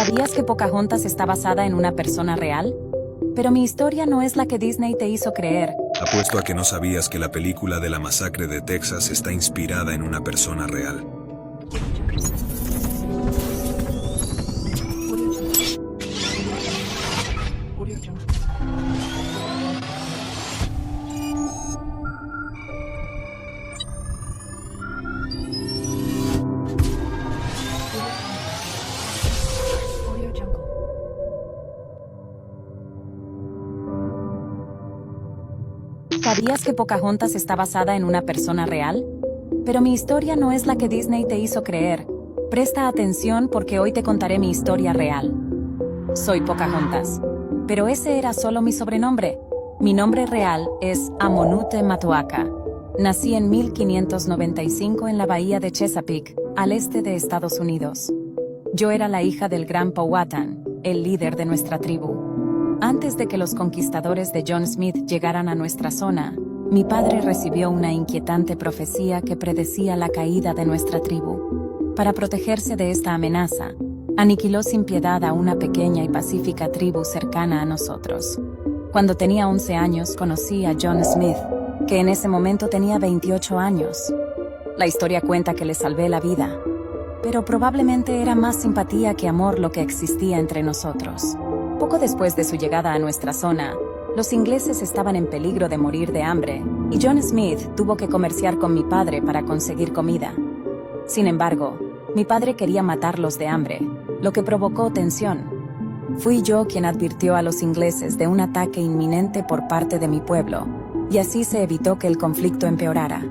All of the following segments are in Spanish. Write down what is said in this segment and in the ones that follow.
¿Sabías que Pocahontas está basada en una persona real? Pero mi historia no es la que Disney te hizo creer. Apuesto a que no sabías que la película de la masacre de Texas está inspirada en una persona real. ¿Sabías que Pocahontas está basada en una persona real? Pero mi historia no es la que Disney te hizo creer. Presta atención porque hoy te contaré mi historia real. Soy Pocahontas. Pero ese era solo mi sobrenombre. Mi nombre real es Amonute Matoaka. Nací en 1595 en la bahía de Chesapeake, al este de Estados Unidos. Yo era la hija del gran Powhatan, el líder de nuestra tribu. Antes de que los conquistadores de John Smith llegaran a nuestra zona, mi padre recibió una inquietante profecía que predecía la caída de nuestra tribu. Para protegerse de esta amenaza, aniquiló sin piedad a una pequeña y pacífica tribu cercana a nosotros. Cuando tenía 11 años conocí a John Smith, que en ese momento tenía 28 años. La historia cuenta que le salvé la vida, pero probablemente era más simpatía que amor lo que existía entre nosotros. Poco después de su llegada a nuestra zona, los ingleses estaban en peligro de morir de hambre, y John Smith tuvo que comerciar con mi padre para conseguir comida. Sin embargo, mi padre quería matarlos de hambre, lo que provocó tensión. Fui yo quien advirtió a los ingleses de un ataque inminente por parte de mi pueblo, y así se evitó que el conflicto empeorara.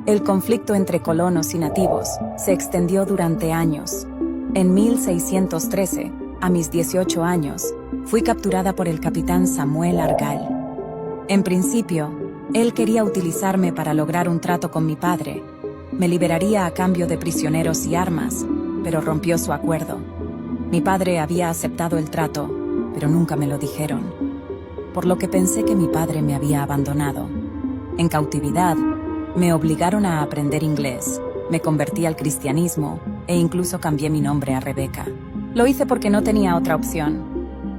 El conflicto entre colonos y nativos se extendió durante años. En 1613, a mis 18 años, fui capturada por el capitán Samuel Argyle. En principio, él quería utilizarme para lograr un trato con mi padre. Me liberaría a cambio de prisioneros y armas, pero rompió su acuerdo. Mi padre había aceptado el trato, pero nunca me lo dijeron, por lo que pensé que mi padre me había abandonado. En cautividad, me obligaron a aprender inglés, me convertí al cristianismo e incluso cambié mi nombre a Rebecca. Lo hice porque no tenía otra opción.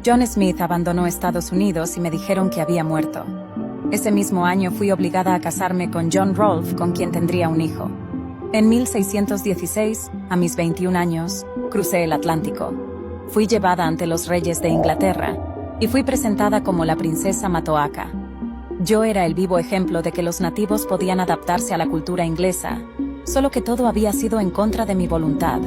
John Smith abandonó Estados Unidos y me dijeron que había muerto. Ese mismo año fui obligada a casarme con John Rolfe, con quien tendría un hijo. En 1616, a mis 21 años, crucé el Atlántico. Fui llevada ante los reyes de Inglaterra y fui presentada como la princesa Matoaka. Yo era el vivo ejemplo de que los nativos podían adaptarse a la cultura inglesa, solo que todo había sido en contra de mi voluntad.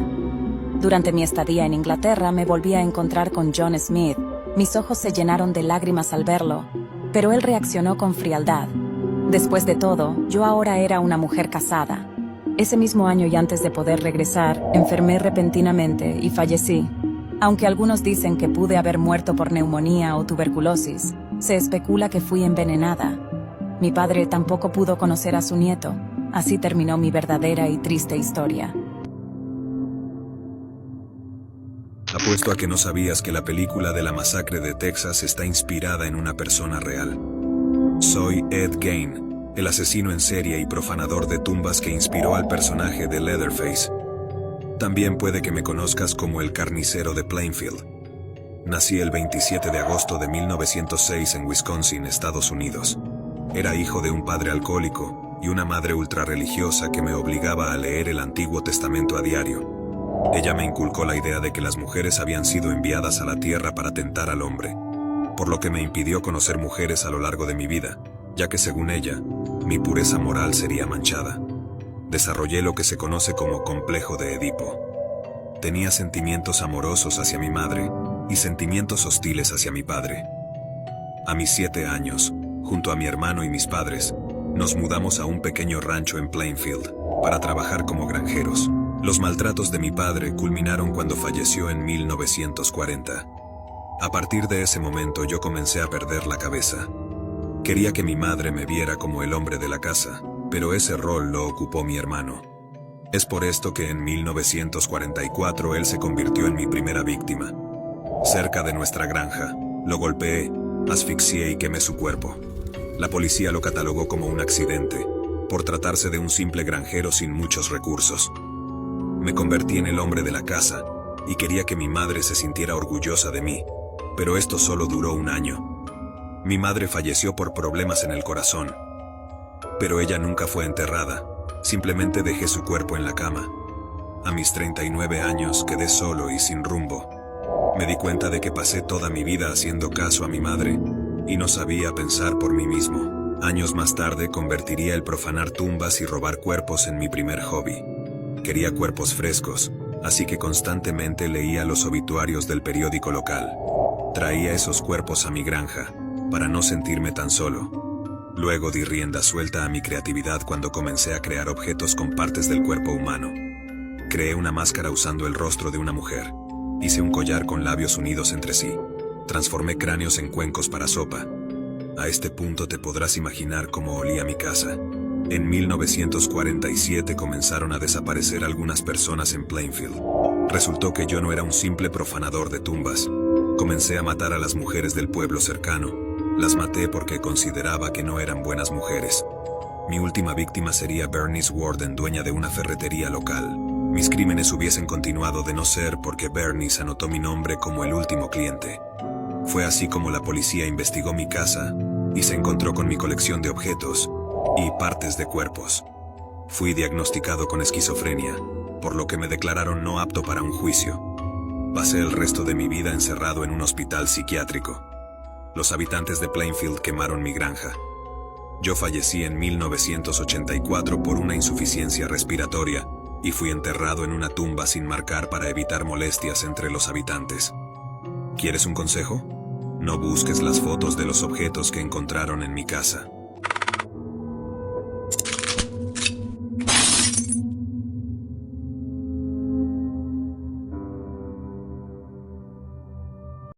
Durante mi estadía en Inglaterra me volví a encontrar con John Smith. Mis ojos se llenaron de lágrimas al verlo, pero él reaccionó con frialdad. Después de todo, yo ahora era una mujer casada. Ese mismo año y antes de poder regresar, enfermé repentinamente y fallecí. Aunque algunos dicen que pude haber muerto por neumonía o tuberculosis, se especula que fui envenenada. Mi padre tampoco pudo conocer a su nieto. Así terminó mi verdadera y triste historia. Apuesto a que no sabías que la película de la masacre de Texas está inspirada en una persona real. Soy Ed Gein, el asesino en serie y profanador de tumbas que inspiró al personaje de Leatherface. También puede que me conozcas como el carnicero de Plainfield. Nací el 27 de agosto de 1906 en Wisconsin, Estados Unidos. Era hijo de un padre alcohólico y una madre ultrarreligiosa que me obligaba a leer el Antiguo Testamento a diario. Ella me inculcó la idea de que las mujeres habían sido enviadas a la tierra para tentar al hombre, por lo que me impidió conocer mujeres a lo largo de mi vida, ya que según ella, mi pureza moral sería manchada. Desarrollé lo que se conoce como complejo de Edipo. Tenía sentimientos amorosos hacia mi madre y sentimientos hostiles hacia mi padre. A mis 7 años, junto a mi hermano y mis padres, nos mudamos a un pequeño rancho en Plainfield para trabajar como granjeros. Los maltratos de mi padre culminaron cuando falleció en 1940. A partir de ese momento yo comencé a perder la cabeza. Quería que mi madre me viera como el hombre de la casa, pero ese rol lo ocupó mi hermano. Es por esto que en 1944 él se convirtió en mi primera víctima. Cerca de nuestra granja, lo golpeé, asfixié y quemé su cuerpo. La policía lo catalogó como un accidente, por tratarse de un simple granjero sin muchos recursos. Me convertí en el hombre de la casa, y quería que mi madre se sintiera orgullosa de mí, pero esto solo duró un año. Mi madre falleció por problemas en el corazón, pero ella nunca fue enterrada, simplemente dejé su cuerpo en la cama. A mis 39 años quedé solo y sin rumbo. Me di cuenta de que pasé toda mi vida haciendo caso a mi madre, y no sabía pensar por mí mismo. Años más tarde convertiría el profanar tumbas y robar cuerpos en mi primer hobby. Quería cuerpos frescos, así que constantemente leía los obituarios del periódico local. Traía esos cuerpos a mi granja, para no sentirme tan solo. Luego di rienda suelta a mi creatividad cuando comencé a crear objetos con partes del cuerpo humano. Creé una máscara usando el rostro de una mujer. Hice un collar con labios unidos entre sí. Transformé cráneos en cuencos para sopa. A este punto te podrás imaginar cómo olía mi casa. En 1947 comenzaron a desaparecer algunas personas en Plainfield. Resultó que yo no era un simple profanador de tumbas. Comencé a matar a las mujeres del pueblo cercano. Las maté porque consideraba que no eran buenas mujeres. Mi última víctima sería Bernice Warden, dueña de una ferretería local. Mis crímenes hubiesen continuado de no ser porque Bernice anotó mi nombre como el último cliente. Fue así como la policía investigó mi casa y se encontró con mi colección de objetos y partes de cuerpos. Fui diagnosticado con esquizofrenia, por lo que me declararon no apto para un juicio. Pasé el resto de mi vida encerrado en un hospital psiquiátrico. Los habitantes de Plainfield quemaron mi granja. Yo fallecí en 1984 por una insuficiencia respiratoria y fui enterrado en una tumba sin marcar para evitar molestias entre los habitantes. ¿Quieres un consejo? No busques las fotos de los objetos que encontraron en mi casa.